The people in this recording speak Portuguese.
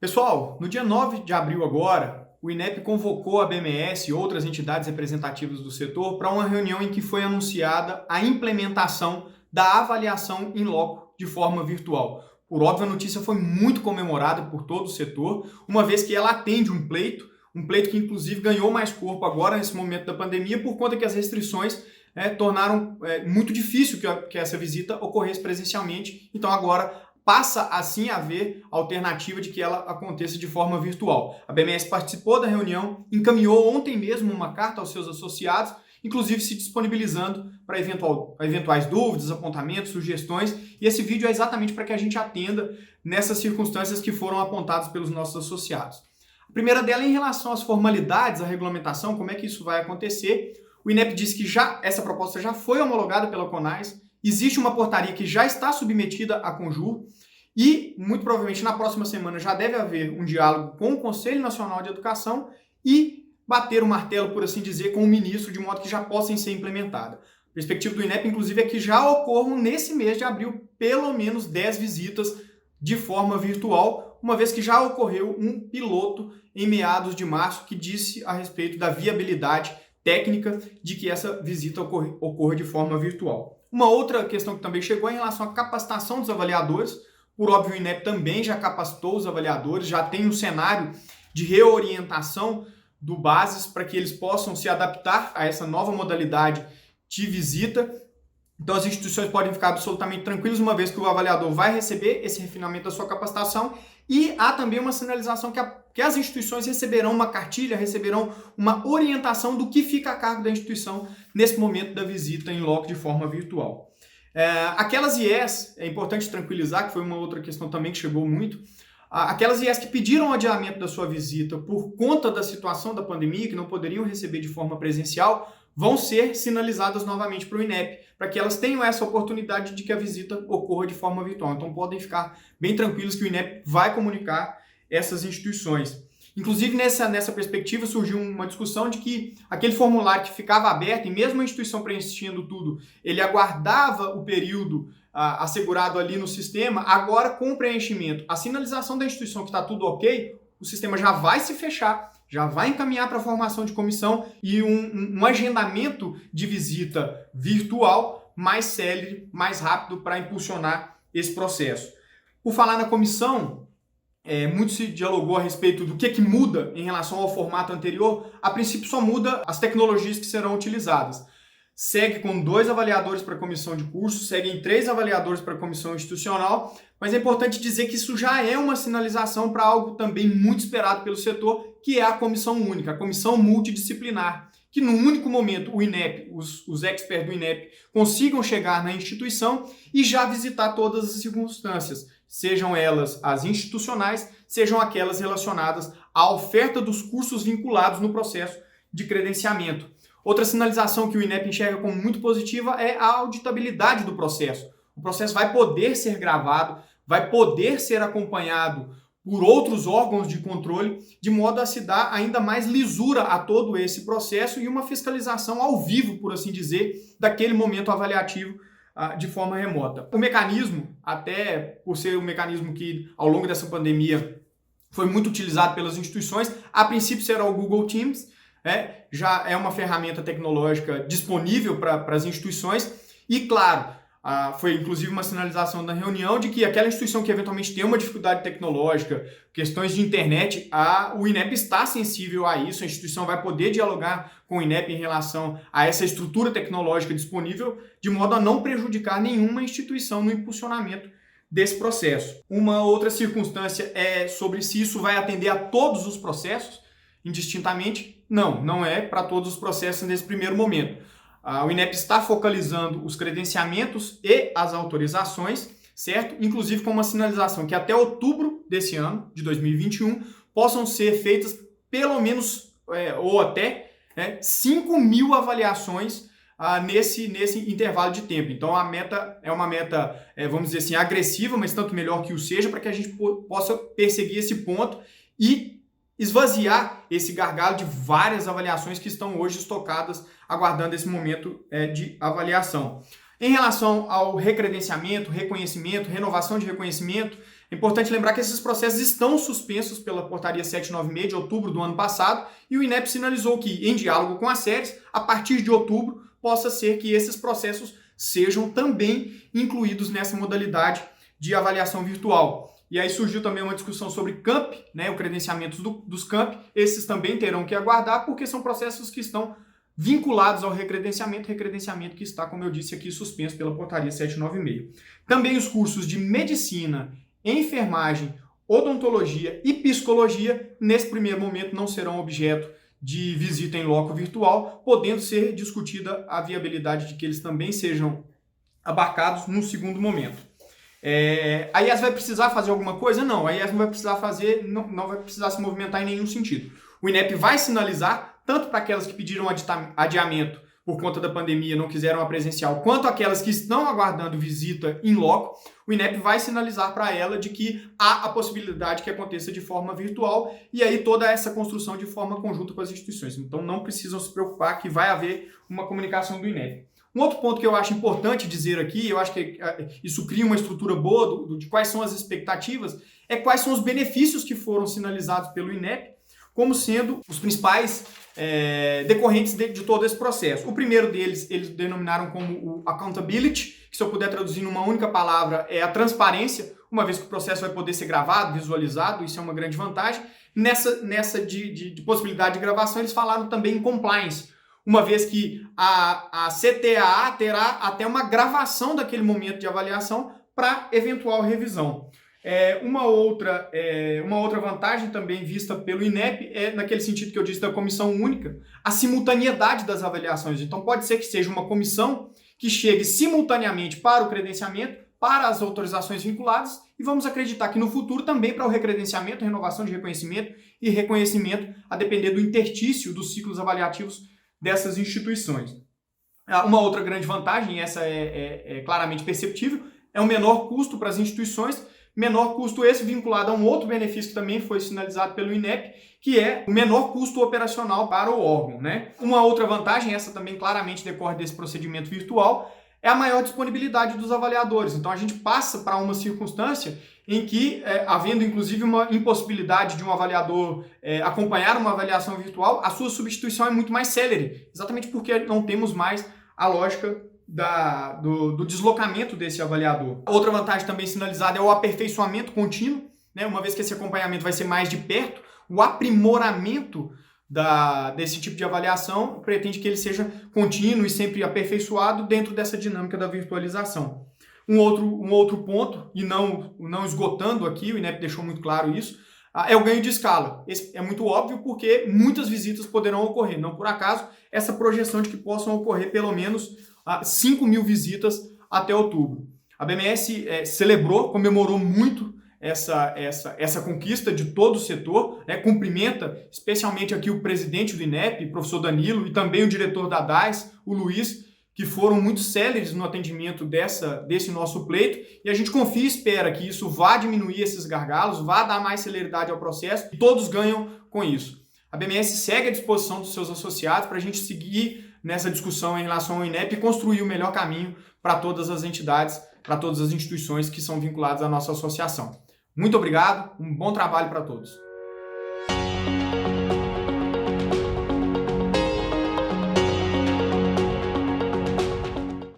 Pessoal, no dia 9 de abril agora, o INEP convocou a BMS e outras entidades representativas do setor para uma reunião em que foi anunciada a implementação da avaliação in loco de forma virtual. Por óbvio, a notícia foi muito comemorada por todo o setor, uma vez que ela atende um pleito que inclusive ganhou mais corpo agora nesse momento da pandemia por conta que as restrições tornaram muito difícil que essa visita ocorresse presencialmente. Então agora passa assim a haver alternativa de que ela aconteça de forma virtual. A BMS participou da reunião, encaminhou ontem mesmo uma carta aos seus associados, inclusive se disponibilizando para eventuais dúvidas, apontamentos, sugestões, e esse vídeo é exatamente para que a gente atenda nessas circunstâncias que foram apontadas pelos nossos associados. A primeira dela é em relação às formalidades, à regulamentação, como é que isso vai acontecer. O INEP disse que essa proposta já foi homologada pela CONAS. Existe uma portaria que já está submetida à Conjur e, muito provavelmente, na próxima semana já deve haver um diálogo com o Conselho Nacional de Educação e bater o martelo, por assim dizer, com o ministro, de modo que já possam ser implementadas. A perspectiva do INEP, inclusive, é que já ocorram nesse mês de abril pelo menos 10 visitas de forma virtual, uma vez que já ocorreu um piloto em meados de março que disse a respeito da viabilidade técnica de que essa visita ocorra de forma virtual. Uma outra questão que também chegou é em relação à capacitação dos avaliadores. Por óbvio, o INEP também já capacitou os avaliadores, já tem um cenário de reorientação do Bases para que eles possam se adaptar a essa nova modalidade de visita. Então as instituições podem ficar absolutamente tranquilas, uma vez que o avaliador vai receber esse refinamento da sua capacitação, e há também uma sinalização que as instituições receberão uma cartilha, receberão uma orientação do que fica a cargo da instituição nesse momento da visita em loco de forma virtual. Aquelas IES, é importante tranquilizar, que foi uma outra questão também que chegou muito, aquelas IES que pediram o adiamento da sua visita por conta da situação da pandemia, que não poderiam receber de forma presencial, vão ser sinalizadas novamente para o INEP, para que elas tenham essa oportunidade de que a visita ocorra de forma virtual. Então podem ficar bem tranquilos que o INEP vai comunicar essas instituições. Inclusive, nessa perspectiva, surgiu uma discussão de que aquele formulário que ficava aberto, e mesmo a instituição preenchendo tudo, ele aguardava o período assegurado ali no sistema. Agora, com o preenchimento, a sinalização da instituição que está tudo ok, o sistema já vai se fechar, já vai encaminhar para a formação de comissão e um agendamento de visita virtual mais célere, mais rápido para impulsionar esse processo. Por falar na comissão, muito se dialogou a respeito do que muda em relação ao formato anterior. A princípio só muda as tecnologias que serão utilizadas. Segue com 2 avaliadores para a comissão de curso, seguem 3 avaliadores para a comissão institucional, mas é importante dizer que isso já é uma sinalização para algo também muito esperado pelo setor, que é a comissão única, a comissão multidisciplinar, que num único momento o INEP, os experts do INEP, consigam chegar na instituição e já visitar todas as circunstâncias, sejam elas as institucionais, sejam aquelas relacionadas à oferta dos cursos vinculados no processo de credenciamento. Outra sinalização que o INEP enxerga como muito positiva é a auditabilidade do processo. O processo vai poder ser gravado, vai poder ser acompanhado por outros órgãos de controle, de modo a se dar ainda mais lisura a todo esse processo e uma fiscalização ao vivo, por assim dizer, daquele momento avaliativo de forma remota. O mecanismo, até por ser um mecanismo que ao longo dessa pandemia foi muito utilizado pelas instituições, a princípio será o Google Teams, já é uma ferramenta tecnológica disponível para as instituições e, claro, foi inclusive uma sinalização da reunião de que aquela instituição que eventualmente tem uma dificuldade tecnológica, questões de internet, o INEP está sensível a isso, a instituição vai poder dialogar com o INEP em relação a essa estrutura tecnológica disponível, de modo a não prejudicar nenhuma instituição no impulsionamento desse processo. Uma outra circunstância é sobre se isso vai atender a todos os processos, indistintamente. Não é para todos os processos nesse primeiro momento. O INEP está focalizando os credenciamentos e as autorizações, certo? Inclusive com uma sinalização que até outubro desse ano, de 2021, possam ser feitas pelo menos, ou até 5.000 avaliações nesse intervalo de tempo. Então a meta é uma meta, vamos dizer assim, agressiva, mas tanto melhor que o seja, para que a gente possa perseguir esse ponto e esvaziar esse gargalo de várias avaliações que estão hoje estocadas, aguardando esse momento de avaliação. Em relação ao recredenciamento, reconhecimento, renovação de reconhecimento, É importante lembrar que esses processos estão suspensos pela Portaria 796 de outubro do ano passado e o INEP sinalizou que, em diálogo com as séries, a partir de outubro, possa ser que esses processos sejam também incluídos nessa modalidade de avaliação virtual. E aí surgiu também uma discussão sobre CAMP, né, o credenciamento dos CAMP. Esses também terão que aguardar, porque são processos que estão vinculados ao recredenciamento que está, como eu disse aqui, suspenso pela Portaria 796. Também os cursos de Medicina, Enfermagem, Odontologia e Psicologia, nesse primeiro momento, não serão objeto de visita em loco virtual, podendo ser discutida a viabilidade de que eles também sejam abarcados no segundo momento. A IES vai precisar fazer alguma coisa? Não, a IES não vai precisar fazer, não vai precisar se movimentar em nenhum sentido. O INEP vai sinalizar, tanto para aquelas que pediram adiamento por conta da pandemia, não quiseram a presencial, quanto aquelas que estão aguardando visita in loco, o INEP vai sinalizar para ela de que há a possibilidade que aconteça de forma virtual e aí toda essa construção de forma conjunta com as instituições. Então não precisam se preocupar que vai haver uma comunicação do INEP. Um outro ponto que eu acho importante dizer aqui, eu acho que isso cria uma estrutura boa de quais são as expectativas, é quais são os benefícios que foram sinalizados pelo INEP como sendo os principais decorrentes de todo esse processo. O primeiro deles, eles denominaram como o accountability, que se eu puder traduzir numa única palavra, é a transparência, uma vez que o processo vai poder ser gravado, visualizado, isso é uma grande vantagem. Nessa de possibilidade de gravação, eles falaram também em compliance, uma vez que a CTAA terá até uma gravação daquele momento de avaliação para eventual revisão. Uma outra vantagem também vista pelo INEP é naquele sentido que eu disse da comissão única, a simultaneidade das avaliações. Então pode ser que seja uma comissão que chegue simultaneamente para o credenciamento, para as autorizações vinculadas e vamos acreditar que no futuro também para o recredenciamento, renovação de reconhecimento e reconhecimento, a depender do interstício dos ciclos avaliativos dessas instituições. Uma outra grande vantagem, essa é claramente perceptível, é o menor custo para as instituições, menor custo esse vinculado a um outro benefício que também foi sinalizado pelo INEP, que é o menor custo operacional para o órgão, né? Uma outra vantagem, essa também claramente decorre desse procedimento virtual, é a maior disponibilidade dos avaliadores. Então a gente passa para uma circunstância em que, havendo inclusive uma impossibilidade de um avaliador acompanhar uma avaliação virtual, a sua substituição é muito mais célere, exatamente porque não temos mais a lógica do deslocamento desse avaliador. Outra vantagem também sinalizada é o aperfeiçoamento contínuo, né? Uma vez que esse acompanhamento vai ser mais de perto, o aprimoramento desse tipo de avaliação pretende que ele seja contínuo e sempre aperfeiçoado dentro dessa dinâmica da virtualização. Um outro ponto, e não esgotando aqui, o INEP deixou muito claro isso, é o ganho de escala. Esse é muito óbvio porque muitas visitas poderão ocorrer. Não por acaso, essa projeção de que possam ocorrer pelo menos 5.000 visitas até outubro. A BMS comemorou muito essa conquista de todo o setor, né? Cumprimenta especialmente aqui o presidente do INEP, o professor Danilo, e também o diretor da DAIS, o Luiz, que foram muito céleres no atendimento desse nosso pleito, e a gente confia e espera que isso vá diminuir esses gargalos, vá dar mais celeridade ao processo, e todos ganham com isso. A BMS segue à disposição dos seus associados para a gente seguir nessa discussão em relação ao INEP e construir o melhor caminho para todas as entidades, para todas as instituições que são vinculadas à nossa associação. Muito obrigado, um bom trabalho para todos.